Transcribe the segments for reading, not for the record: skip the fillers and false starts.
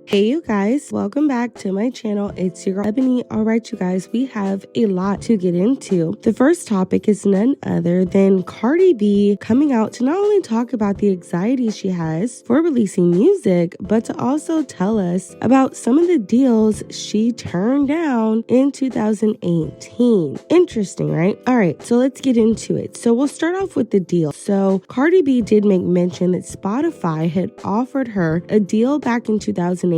Hey you guys, welcome back to my channel. It's your girl Ebony. Alright you guys, we have a lot to get into. The first topic is none other than Cardi B coming out to not only talk about the anxiety she has for releasing music, but to also tell us about some of the deals she turned down in 2018. Interesting, right? Alright, so let's get into it. So we'll start off with the deal. So Cardi B did make mention that Spotify had offered her a deal back in 2018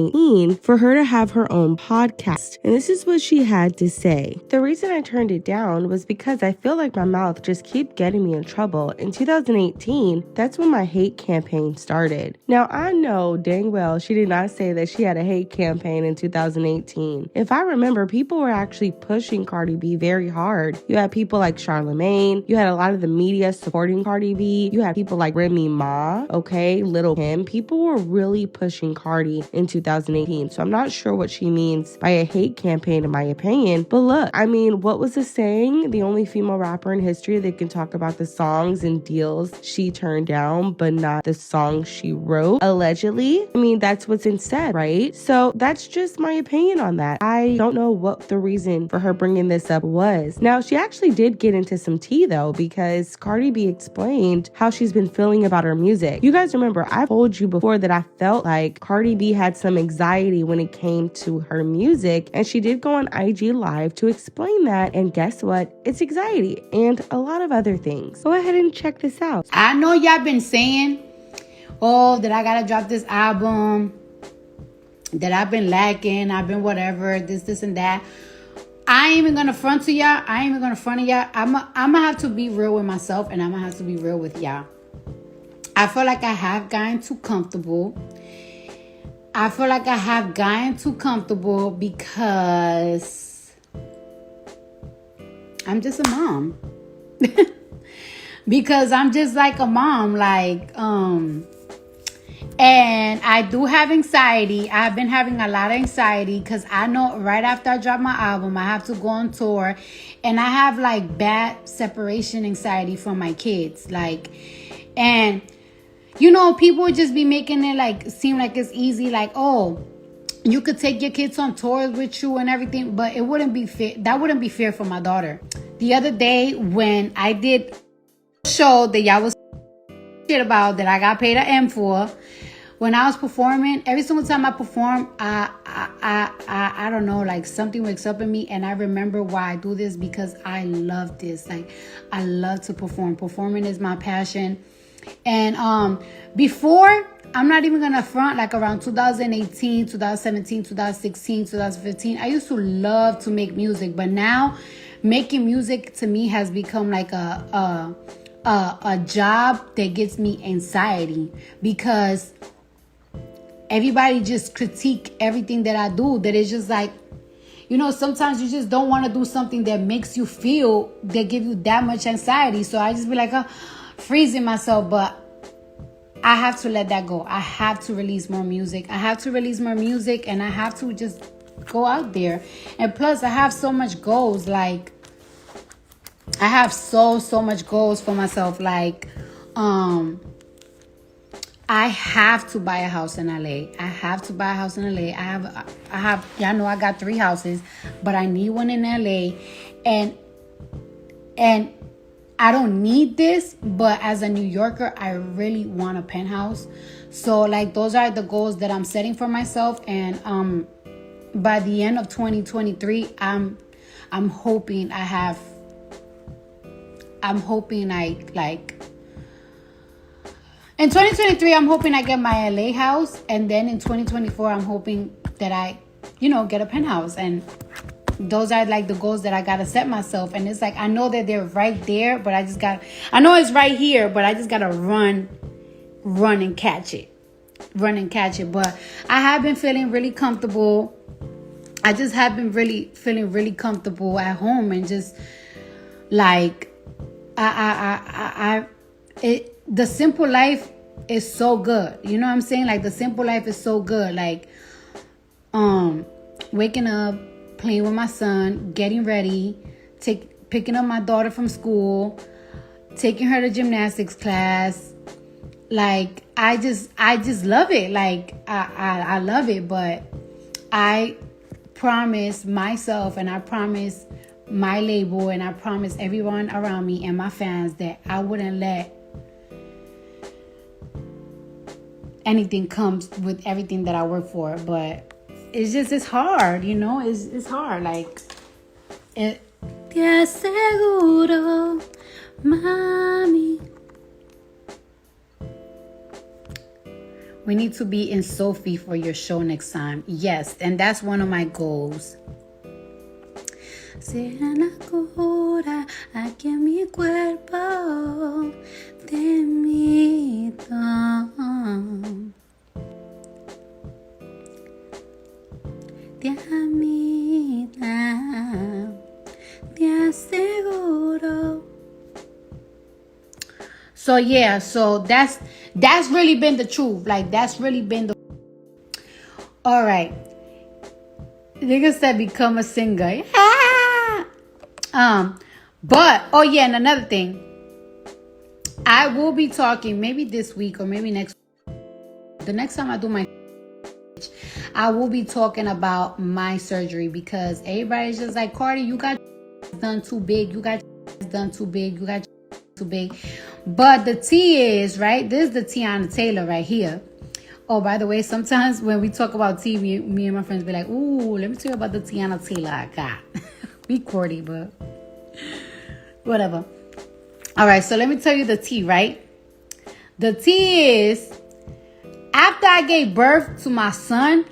for her to have her own podcast. And this is what she had to say. The reason I turned it down was because I feel like my mouth just keep getting me in trouble. In 2018, that's when my hate campaign started. Now, I know dang well she did not say that she had a hate campaign in 2018. If I remember, people were actually pushing Cardi B very hard. You had people like Charlemagne. You had a lot of the media supporting Cardi B. You had people like Remy Ma, okay, Little Kim. People were really pushing Cardi in 2018. So I'm not sure what she means by a hate campaign in my opinion. But look, I mean, what was the saying? The only female rapper in history that can talk about the songs and deals she turned down, but not the songs she wrote, allegedly. I mean, that's what's instead, right? So that's just my opinion on that. I don't know what the reason for her bringing this up was. Now, she actually did get into some tea though, because Cardi B explained how she's been feeling about her music. You guys remember, I told you before that I felt like Cardi B had some anxiety when it came to her music, and she did go on IG Live to explain that, and guess what? It's anxiety and a lot of other things. Go ahead and check this out. I know y'all been saying, oh, that I gotta drop this album, that I've been lacking, I've been whatever, this and that. I ain't even gonna front to y'all. I ain't even gonna front to y'all. I'm gonna have to be real with myself, and I'm gonna have to be real with y'all. I feel like I have gotten too comfortable. Because I'm just a mom. Because I'm just like a mom, and I do have anxiety. I've been having a lot of anxiety because I know right after I drop my album, I have to go on tour, and I have like bad separation anxiety from my kids. And you know, people would just be making it like seem like it's easy, like, oh, you could take your kids on tours with you and everything, but it wouldn't be fair. That wouldn't be fair for my daughter. The other day when I did a show that y'all was shit about, that I got paid an M for, when I was performing, every single time I perform, I don't know, like something wakes up in me, and I remember why I do this, because I love this. Like, I love to perform. Performing is my passion. And before, I'm not even gonna front, like around 2018, 2017, 2016, 2015, I used to love to make music, but now making music to me has become like a job that gives me anxiety, because everybody just critique everything that I do. That is just like, you know, sometimes you just don't want to do something that makes you feel, that give you that much anxiety. So I just be like, freezing myself, but I have to let that go. I have to release more music. And I have to just go out there. And plus, I have so much goals. Like, I have so much goals for myself. Like, I have to buy a house in LA. I have, y'all know I got 3 houses, but I need one in LA. And I don't need this, but as a New Yorker, I really want a penthouse. So like, those are the goals that I'm setting for myself. And by the end of 2023, I'm hoping I in 2023, I'm hoping I get my LA house, and then in 2024, I'm hoping that I, get a penthouse. And those are like the goals that I gotta set myself. And it's like, I know that they're right there, but I know it's right here, but I just gotta run and catch it. But I have been feeling really comfortable. I just have been feeling really comfortable at home, and just like, the simple life is so good. You know what I'm saying? Like, the simple life is so good. Like, waking up, playing with my son, getting ready, picking up my daughter from school, taking her to gymnastics class, Like, I just love it. Like, I love it. But I promise myself, and I promise my label, and I promise everyone around me and my fans that I wouldn't let anything comes with everything that I work for. But it's hard, you know. It's hard. Like, it. Te aseguro, mami. We need to be in Sophie for your show next time. Yes, and that's one of my goals. Sea la cura aquí en mi cuerpo te mito. Te amita, te aseguro. So yeah, so that's really been the truth. Like, that's really been the. All right, nigga said become a singer. But oh yeah, and another thing, I will be talking maybe this week or maybe next. The next time I do my, I will be talking about my surgery, because everybody's just like, Cardi, you got done too big. You got done too big. You got too big. But the tea is, right, this is the Tiana Taylor right here. Oh, by the way, sometimes when we talk about tea, me and my friends be like, ooh, let me tell you about the Tiana Taylor I got. Be cordy, but whatever. All right, so let me tell you the tea, right? The tea is, after I gave birth to my son,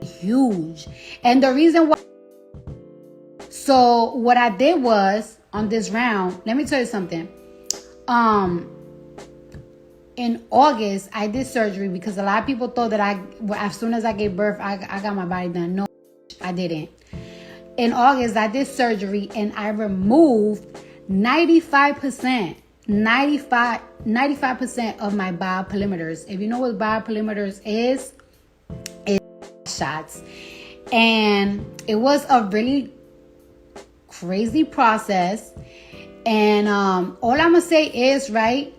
huge. And the reason why, so what I did was, on this round, let me tell you something. In August, I did surgery because a lot of people thought that as soon as I gave birth, I got my body done. No, I didn't. In August, I did surgery and I removed 95% of my bioperimeters. If you know what bioperimeters is, it's shots. And it was a really crazy process. And all I'm gonna say is, right,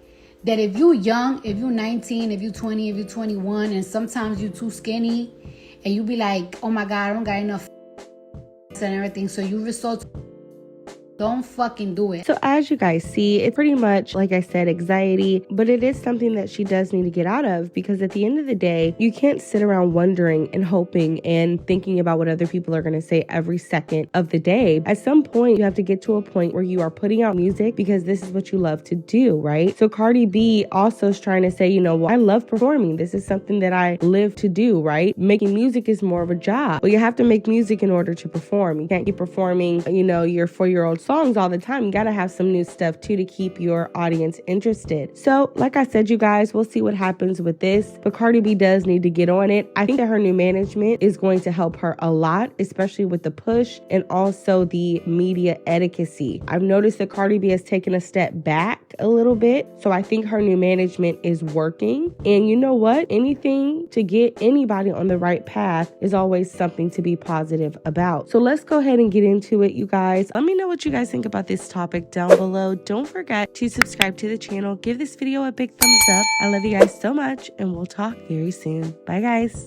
that if you young, if you 19, if you 20, if you 21, and sometimes you too skinny, and you be like, oh my God, I don't got enough and everything, so you resort, don't fucking do it. So as you guys see, it's pretty much, like I said, anxiety, but it is something that she does need to get out of, because at the end of the day, you can't sit around wondering and hoping and thinking about what other people are going to say every second of the day. At some point, you have to get to a point where you are putting out music because this is what you love to do, right? So Cardi B also is trying to say, you know, well, I love performing. This is something that I live to do, right? Making music is more of a job. Well, you have to make music in order to perform. You can't keep performing, you know, your 4-year-old songs all the time. You gotta have some new stuff too to keep your audience interested. So like I said, you guys, we'll see what happens with this, but Cardi B does need to get on it. I think that her new management is going to help her a lot, especially with the push and also the media etiquette. I've noticed that Cardi B has taken a step back a little bit, so I think her new management is working. And you know what? Anything to get anybody on the right path is always something to be positive about. So let's go ahead and get into it, you guys. Let me know what you guys think about this topic down below. Don't forget to subscribe to the channel. Give this video a big thumbs up. I love you guys so much, and we'll talk very soon. Bye, guys.